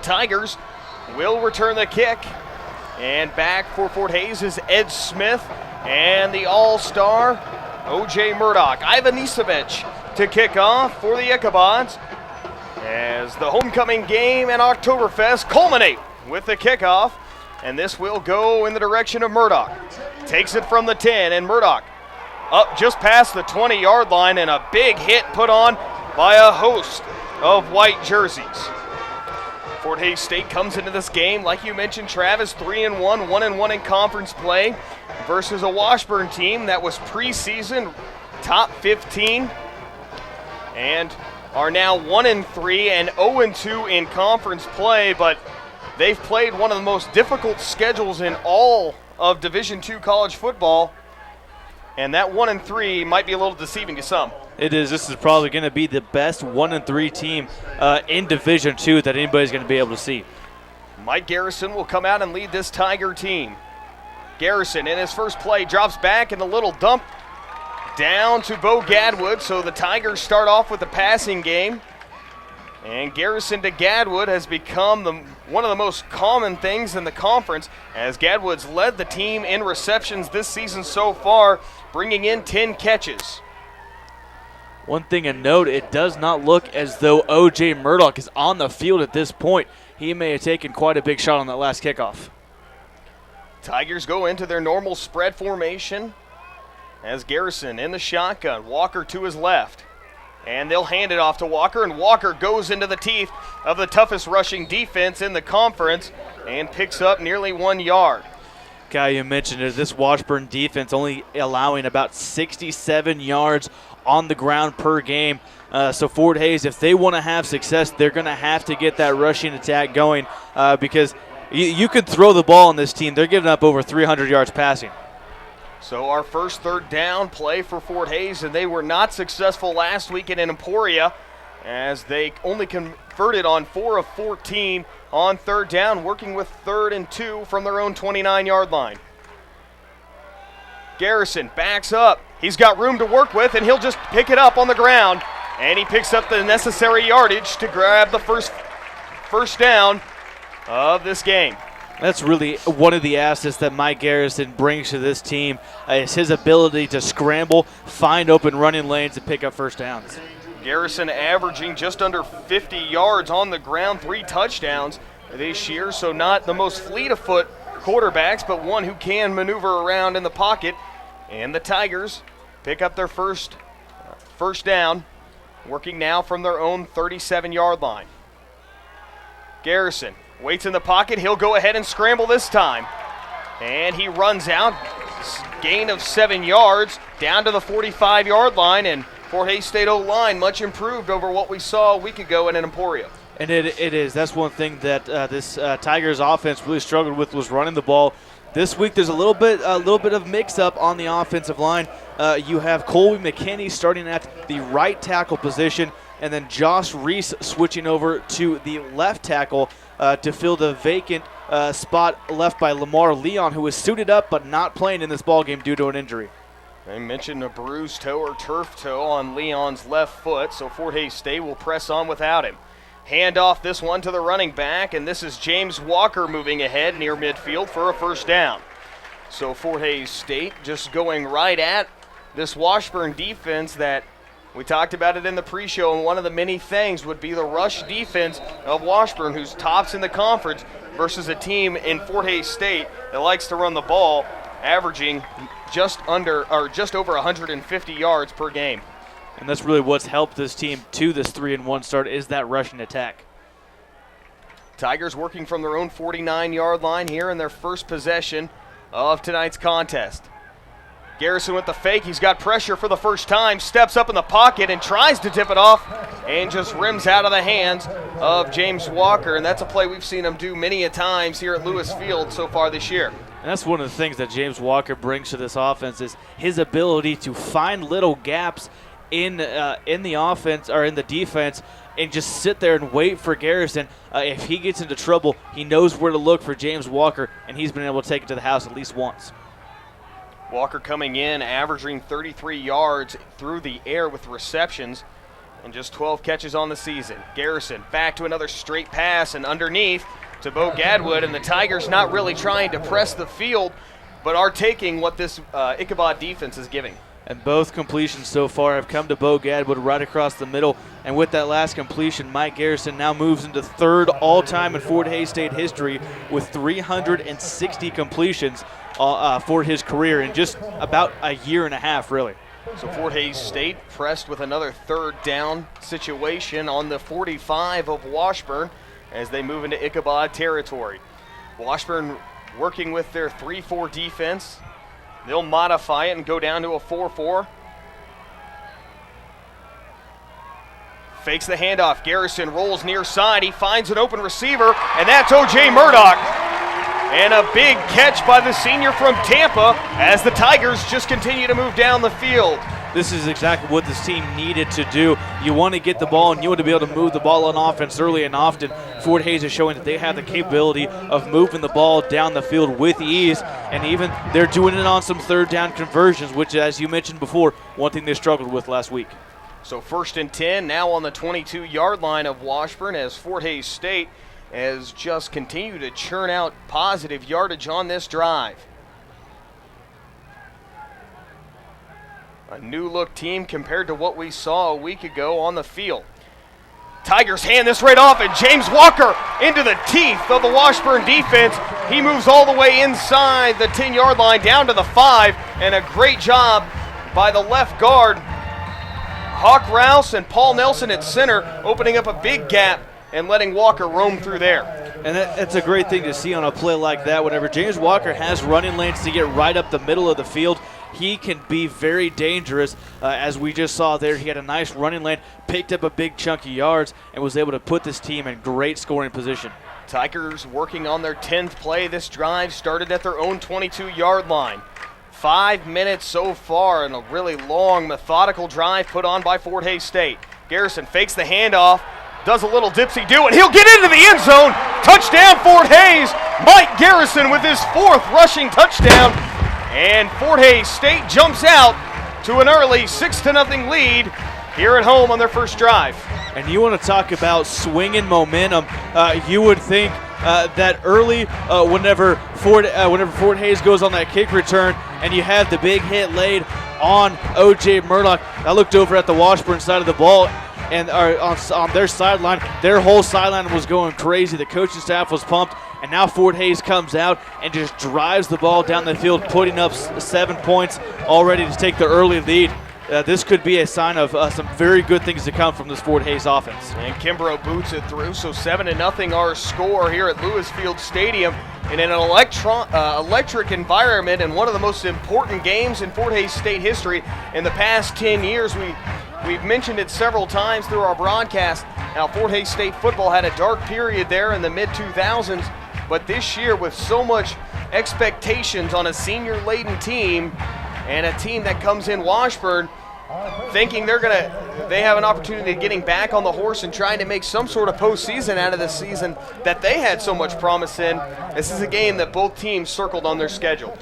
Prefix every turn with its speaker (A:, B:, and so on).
A: Tigers will return the kick. And back for Fort Hays is Ed Smith and the all-star O.J. Murdoch. Ivan Nisevich to kick off for the Ichabods as the homecoming game and Oktoberfest culminate with the kickoff. And this will go in the direction of Murdoch. Takes it from the 10, and Murdoch up just past the 20-yard line, and a big hit put on by a host of white jerseys. Fort Hays State comes into this game, like you mentioned, Travis, 3-1, 1-1 in conference play versus a Washburn team that was preseason top 15 and are now 1-3 and 0-2 in conference play, but they've played one of the most difficult schedules in all of Division II college football, and that 1-3 might be a little deceiving to some.
B: It is. This is probably going to be the best 1-3 team in Division II that anybody's going to be able to see.
A: Mike Garrison will come out and lead this Tiger team. Garrison in his first play drops back in a little dump down to Bo Gadwood, so the Tigers start off with the passing game. And Garrison to Gadwood has become one of the most common things in the conference, as Gadwood's led the team in receptions this season so far, bringing in 10 catches.
B: One thing to note, it does not look as though O.J. Murdoch is on the field at this point. He may have taken quite a big shot on that last kickoff.
A: Tigers go into their normal spread formation as Garrison in the shotgun, Walker to his left. And they'll hand it off to Walker, and Walker goes into the teeth of the toughest rushing defense in the conference and picks up nearly 1 yard.
B: Guy, you mentioned it, this Washburn defense only allowing about 67 yards on the ground per game. So Fort Hays, if they want to have success, they're going to have to get that rushing attack going because you could throw the ball on this team. They're giving up over 300 yards passing.
A: So our first third down play for Fort Hays, and they were not successful last weekend in Emporia as they only converted on 4 of 14 on third down, working with 3rd and 2 from their own 29-yard line. Garrison backs up. He's got room to work with, and he'll just pick it up on the ground, and he picks up the necessary yardage to grab the first down of this game.
B: That's really one of the assets that Mike Garrison brings to this team is his ability to scramble, find open running lanes, and pick up first downs.
A: Garrison averaging just under 50 yards on the ground, 3 touchdowns this year, so not the most fleet of foot quarterbacks, but one who can maneuver around in the pocket. And the Tigers pick up their first down, working now from their own 37-yard line. Garrison waits in the pocket. He'll go ahead and scramble this time. And he runs out, gain of 7 yards, down to the 45-yard line, and Fort Hays State O-line much improved over what we saw a week ago in Emporia.
B: And it is. That's one thing that this Tigers offense really struggled with, was running the ball. This week there's a little bit of mix-up on the offensive line. You have Colby McKinney starting at the right tackle position, and then Josh Reece switching over to the left tackle to fill the vacant spot left by Lamar Leon, who was suited up but not playing in this ballgame due to an injury.
A: They mentioned a bruised toe or turf toe on Leon's left foot, so Fort Hays State will press on without him. Hand off this one to the running back, and this is James Walker moving ahead near midfield for a first down. So Fort Hays State just going right at this Washburn defense that we talked about it in the pre-show, and one of the many things would be the rush defense of Washburn, who's tops in the conference, versus a team in Fort Hays State that likes to run the ball, averaging just over 150 yards per game.
B: And that's really what's helped this team to this 3-1 start, is that rushing attack.
A: Tigers working from their own 49-yard line here in their first possession of tonight's contest. Garrison with the fake. He's got pressure for the first time, steps up in the pocket and tries to tip it off and just rims out of the hands of James Walker. And that's a play we've seen him do many a times here at Lewis Field so far this year.
B: And that's one of the things that James Walker brings to this offense, is his ability to find little gaps in the offense or in the defense and just sit there and wait for Garrison. If he gets into trouble, he knows where to look for James Walker, and he's been able to take it to the house at least once.
A: Walker coming in, averaging 33 yards through the air with receptions. and just 12 catches on the season. Garrison back to another straight pass and underneath to Bo Gadwood, and the Tigers not really trying to press the field, but are taking what this Ichabod defense is giving.
B: And both completions so far have come to Bo Gadwood right across the middle. And with that last completion, Mike Garrison now moves into third all-time in Fort Hays State history with 360 completions for his career in just about a year and a half, really.
A: So Fort Hays State pressed with another third down situation on the 45 of Washburn as they move into Ichabod territory. Washburn working with their 3-4 defense. They'll modify it and go down to a 4-4. Fakes the handoff. Garrison rolls near side. He finds an open receiver, and that's O.J. Murdoch. And a big catch by the senior from Tampa as the Tigers just continue to move down the field.
B: This is exactly what this team needed to do. You want to get the ball, and you want to be able to move the ball on offense early and often. Fort Hays is showing that they have the capability of moving the ball down the field with ease, and even they're doing it on some third down conversions, which, as you mentioned before, one thing they struggled with last week.
A: So 1st and 10 now on the 22-yard line of Washburn as Fort Hays State has just continued to churn out positive yardage on this drive. A new-look team compared to what we saw a week ago on the field. Tigers hand this right off, and James Walker into the teeth of the Washburn defense. He moves all the way inside the 10-yard line down to the 5, and a great job by the left guard, Hawk Rouse and Paul Nelson at center, opening up a big gap and letting Walker roam through there.
B: And that's a great thing to see on a play like that. Whenever James Walker has running lanes to get right up the middle of the field, he can be very dangerous. As we just saw there, he had a nice running lane, picked up a big chunk of yards, and was able to put this team in great scoring position.
A: Tigers working on their 10th play. This drive started at their own 22-yard line. 5 minutes so far and a really long, methodical drive put on by Fort Hays State. Garrison fakes the handoff, does a little dipsy-do, and he'll get into the end zone. Touchdown, Fort Hays. Mike Garrison with his 4th rushing touchdown. And Fort Hays State jumps out to an early 6-0 lead here at home on their first drive.
B: And you want to talk about swinging momentum. You would think that early whenever Fort Hays goes on that kick return and you have the big hit laid on O.J. Murdoch. I looked over at the Washburn side of the ball, and on their sideline, their whole sideline was going crazy. The coaching staff was pumped, and now Fort Hays comes out and just drives the ball down the field, putting up 7 points already to take the early lead. This could be a sign of some very good things to come from this Fort Hays offense.
A: And Kimbrough boots it through, so 7-0 our score here at Lewis Field Stadium in an electric environment and one of the most important games in Fort Hays State history in the past 10 years. We've mentioned it several times through our broadcast. Now, Fort Hays State football had a dark period there in the mid-2000s, but this year with so much expectations on a senior-laden team and a team that comes in Washburn thinking they have an opportunity of getting back on the horse and trying to make some sort of postseason out of the season that they had so much promise in. This is a game that both teams circled on their schedule.